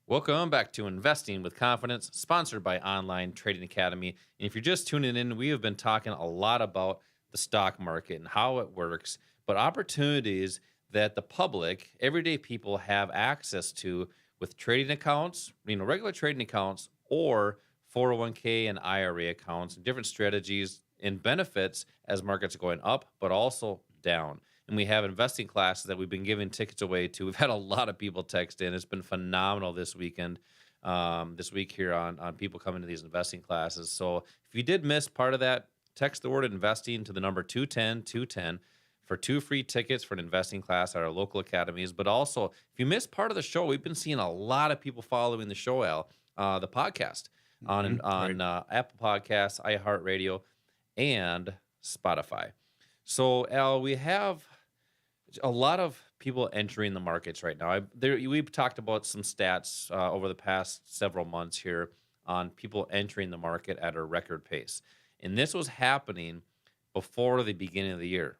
Welcome back to Investing with Confidence, sponsored by Online Trading Academy. And if you're just tuning in, we have been talking a lot about the stock market and how it works, but opportunities that the public, everyday people have access to with trading accounts, regular trading accounts or 401k and IRA accounts, and different strategies and benefits as markets are going up, but also down. And we have investing classes that we've been giving tickets away to. We've had a lot of people text in. It's been phenomenal this weekend, this week here on people coming to these investing classes. So if you did miss part of that, text the word investing to the number 210-210 for 2 free tickets for an investing class at our local academies. But also, if you missed part of the show, we've been seeing a lot of people following the show, the podcast on Apple Podcasts, iHeartRadio, and Spotify. So, Al, we have a lot of people entering the markets right now. We've talked about some stats over the past several months here on people entering the market at a record pace. And this was happening before the beginning of the year,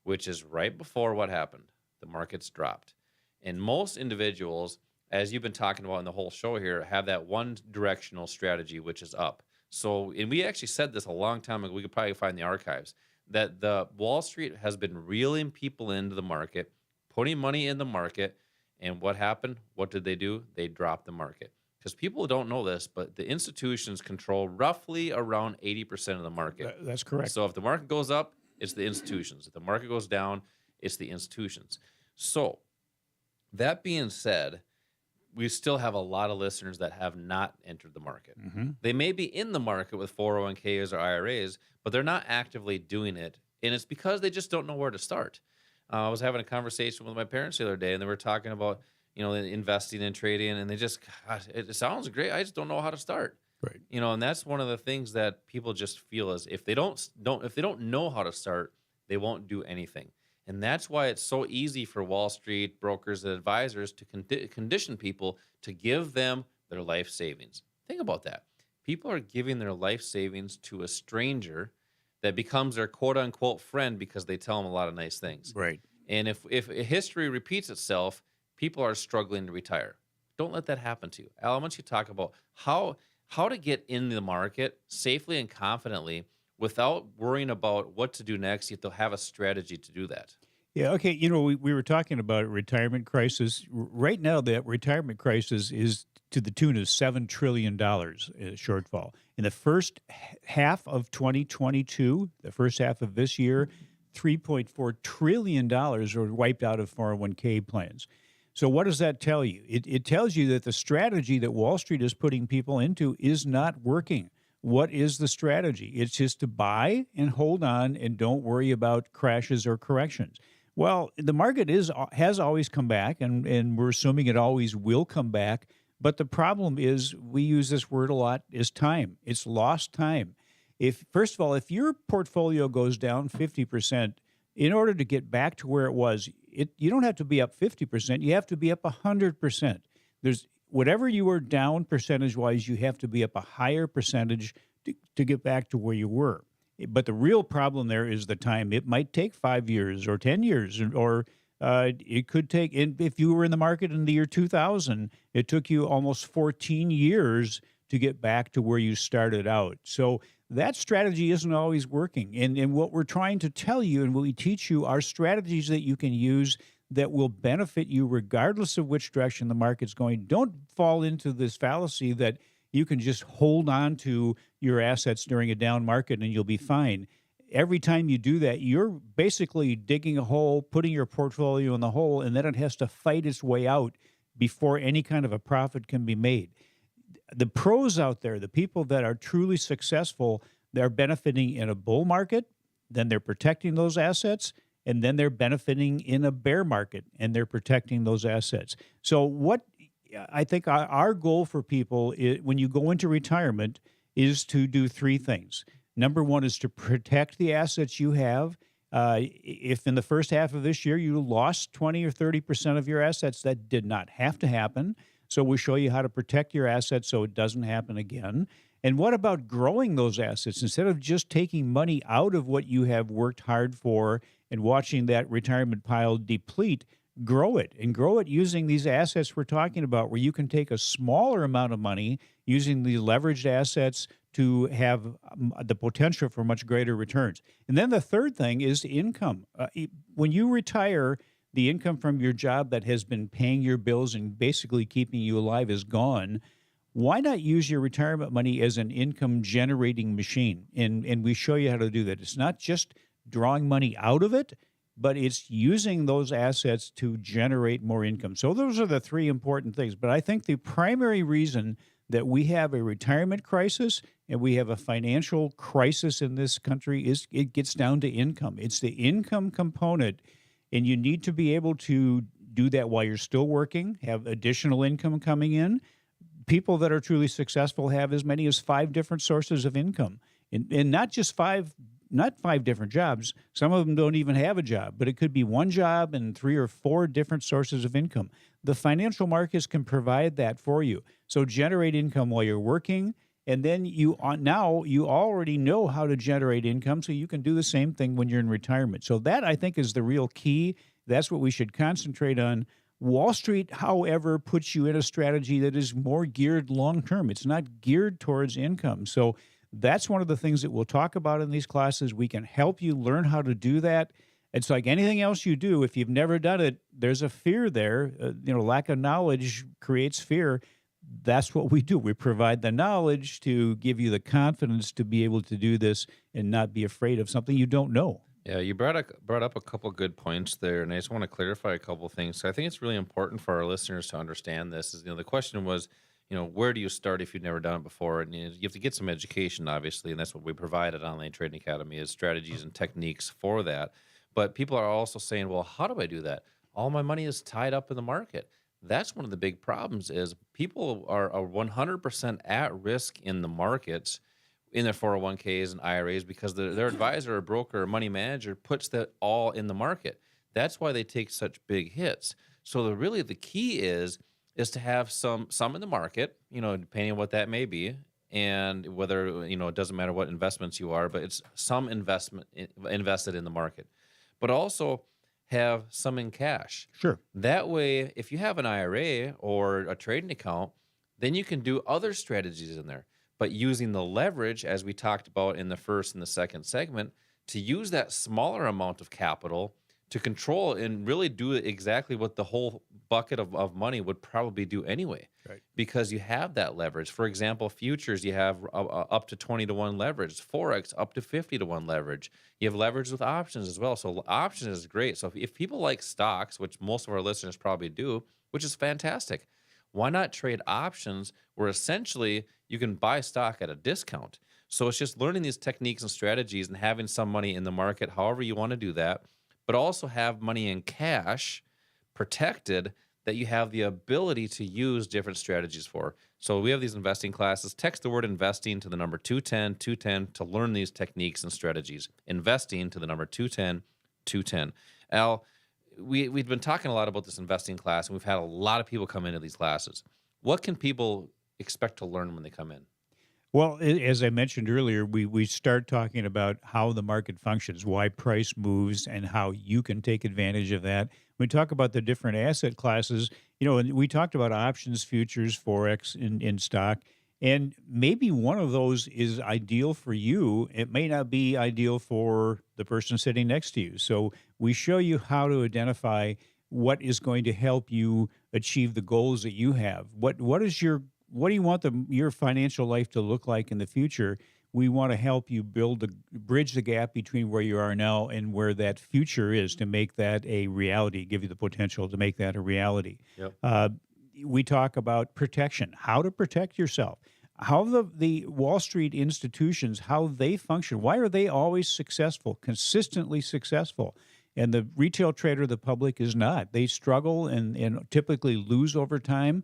which is right before what happened. The markets dropped. And most individuals, as you've been talking about in the whole show here, have that one directional strategy, which is up. So, and we actually said this a long time ago. We could probably find the archives that the Wall Street has been reeling people into the market, putting money in the market. And what happened? What did they do? They dropped the market. Because people don't know this, but the institutions control roughly around 80% of the market. That's correct. So if the market goes up, it's the institutions. If the market goes down, it's the institutions. So that being said, we still have a lot of listeners that have not entered the market. They may be in the market with 401ks or IRAs, but they're not actively doing it. And it's because they just don't know where to start. I was having a conversation with my parents the other day, and they were talking about, investing and trading, and they just, gosh, it sounds great. I just don't know how to start. Right. And that's one of the things that people just feel is if they don't know how to start, they won't do anything. And that's why it's so easy for Wall Street brokers and advisors to condition people to give them their life savings. Think about that. People are giving their life savings to a stranger that becomes their quote unquote friend because they tell them a lot of nice things. Right. And if history repeats itself, people are struggling to retire. Don't let that happen to you. Al, I want you to talk about how to get in the market safely and confidently without worrying about what to do next. You have to have a strategy to do that. Yeah. Okay. We were talking about a retirement crisis. Right now, that retirement crisis is to the tune of $7 trillion shortfall. In the first half of 2022, the first half of this year, $3.4 trillion were wiped out of 401k plans. So what does that tell you? It tells you that the strategy that Wall Street is putting people into is not working. What is the strategy? It's just to buy and hold on and don't worry about crashes or corrections. Well, the market has always come back, and we're assuming it always will come back. But the problem is, we use this word a lot, is time. It's lost time. First of all, if your portfolio goes down 50%, in order to get back to where it was, you don't have to be up 50%. You have to be up 100%. Whatever you were down percentage-wise, you have to be up a higher percentage to get back to where you were. But the real problem there is the time. It might take 5 years or 10 years, or it could take, if you were in the market in the year 2000, it took you almost 14 years to get back to where you started out. So that strategy isn't always working. And what we're trying to tell you and what we teach you are strategies that you can use that will benefit you regardless of which direction the market's going. Don't fall into this fallacy that you can just hold on to your assets during a down market and you'll be fine. Every time you do that, you're basically digging a hole, putting your portfolio in the hole, and then it has to fight its way out before any kind of a profit can be made. The pros out there, the people that are truly successful, they're benefiting in a bull market, then they're protecting those assets, and then they're benefiting in a bear market, and they're protecting those assets. So what I think our goal for people when you go into retirement is to do 3 things. Number one is to protect the assets you have. If in the first half of this year you lost 20 or 30% of your assets, that did not have to happen. So we show you how to protect your assets so it doesn't happen again. And what about growing those assets? Instead of just taking money out of what you have worked hard for and watching that retirement pile deplete, grow it and grow it using these assets we're talking about, where you can take a smaller amount of money using the leveraged assets to have the potential for much greater returns. And then the third thing is income. When you retire, the income from your job that has been paying your bills and basically keeping you alive is gone. Why not use your retirement money as an income generating machine? And we show you how to do that. It's not just drawing money out of it, but it's using those assets to generate more income. So those are the three important things. But I think the primary reason that we have a retirement crisis and we have a financial crisis in this country is it gets down to income. It's the income component, and you need to be able to do that while you're still working, have additional income coming in. People that are truly successful have as many as 5 different sources of income, and not just not five different jobs. Some of them don't even have a job, but it could be one job and 3 or 4 different sources of income. The financial markets can provide that for you. So generate income while you're working, and then you already know how to generate income, so you can do the same thing when you're in retirement. So that, I think, is the real key. That's what we should concentrate on. Wall Street, however, puts you in a strategy that is more geared long-term. It's not geared towards income. So that's one of the things that we'll talk about in these classes. We can help you learn how to do that. It's like anything else you do. If you've never done it, there's a fear there. Lack of knowledge creates fear. That's what we do. We provide the knowledge to give you the confidence to be able to do this and not be afraid of something you don't know. Yeah, you brought up a couple good points there, and I just want to clarify a couple things. So I think it's really important for our listeners to understand this. Is the question was, where do you start if you've never done it before? And you have to get some education, obviously, and that's what we provide at Online Trading Academy is strategies and techniques for that. But people are also saying, well, how do I do that? All my money is tied up in the market. That's one of the big problems is people are 100% at risk in the markets in their 401ks and IRAs because their advisor or broker or money manager puts that all in the market. That's why they take such big hits. So really the key is to have some in the market, depending on what that may be, and whether, it doesn't matter what investments you are, but it's some investment invested in the market. But also have some in cash. Sure. That way, if you have an IRA or a trading account, then you can do other strategies in there. But using the leverage, as we talked about in the first and the second segment, to use that smaller amount of capital to control and really do exactly what the whole bucket of money would probably do anyway. Right. Because you have that leverage. For example, futures, you have up to 20-to-1 leverage. Forex, up to 50-to-1 leverage. You have leverage with options as well. So options is great. So if people like stocks, which most of our listeners probably do, which is fantastic, why not trade options where essentially you can buy stock at a discount? So it's just learning these techniques and strategies and having some money in the market, however you want to do that, but also have money in cash protected that you have the ability to use different strategies for. So we have these investing classes. Text the word investing to the number 210 to learn these techniques and strategies. Investing to the number 210. Al, we've been talking a lot about this investing class, and we've had a lot of people come into these classes. What can people expect to learn when they come in? Well, as I mentioned earlier, we start talking about how the market functions, why price moves, and how you can take advantage of that. We talk about the different asset classes, and we talked about options, futures, Forex in stock, and maybe one of those is ideal for you. It may not be ideal for the person sitting next to you. So we show you how to identify what is going to help you achieve the goals that you have. What do you want your financial life to look like in the future? We want to help you bridge the gap between where you are now and where that future is to make that a reality, give you the potential to make that a reality. Yep. We talk about protection, how to protect yourself, how the Wall Street institutions, how they function. Why are they always successful, consistently successful? And the retail trader, the public, is not. They struggle and typically lose over time.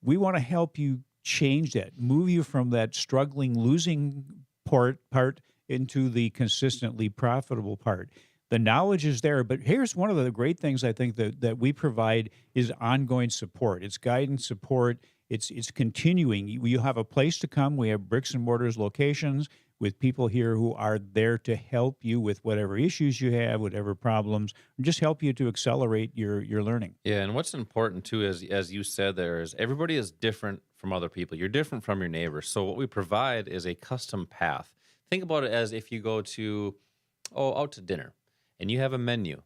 We want to help you change that, move you from that struggling, losing part into the consistently profitable part. The knowledge is there, but here's one of the great things I think that we provide is ongoing support. It's guidance support. It's continuing. You have a place to come. We have bricks and mortars locations. with people here who are there to help you with whatever issues you have, whatever problems, and just help you to accelerate your learning. Yeah, and what's important too is, as you said, there is everybody is different from other people. You're different from your neighbors. So what we provide is a custom path. Think about it as if you go to out to dinner and you have a menu.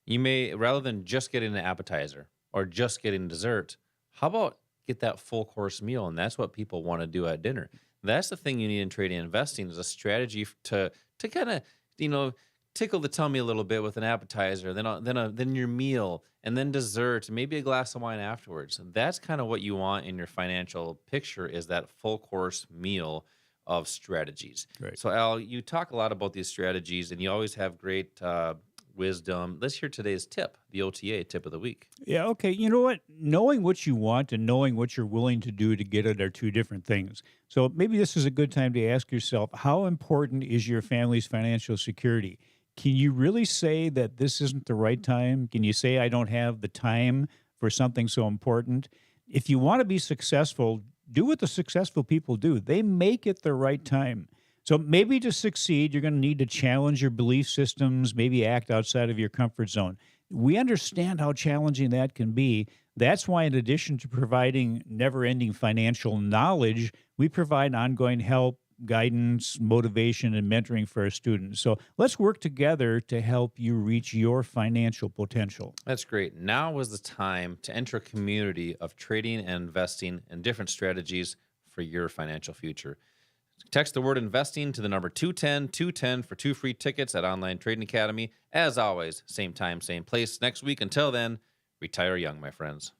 You may, rather than just getting an appetizer or just getting dessert, how about get that full course meal? And that's what people want to do at dinner. That's the thing you need in trading and investing is a strategy to kind of, tickle the tummy a little bit with an appetizer, then your meal, and then dessert, and maybe a glass of wine afterwards. And that's kind of what you want in your financial picture is that full course meal of strategies. Right. So Al, you talk a lot about these strategies, and you always have great wisdom. Let's hear today's tip, the OTA tip of the week. Yeah, okay. You know what? Knowing what you want and knowing what you're willing to do to get it are two different things. So maybe this is a good time to ask yourself, how important is your family's financial security? Can you really say that this isn't the right time? Can you say, I don't have the time for something so important? If you want to be successful, do what the successful people do. They make it the right time. So maybe to succeed, you're going to need to challenge your belief systems, maybe act outside of your comfort zone. We understand how challenging that can be. That's why, in addition to providing never-ending financial knowledge, we provide ongoing help, guidance, motivation, and mentoring for our students. So let's work together to help you reach your financial potential. That's great. Now is the time to enter a community of trading and investing and different strategies for your financial future. Text the word investing to the number 210-210 for 2 free tickets at Online Trading Academy. As always, same time, same place next week. Until then, retire young, my friends.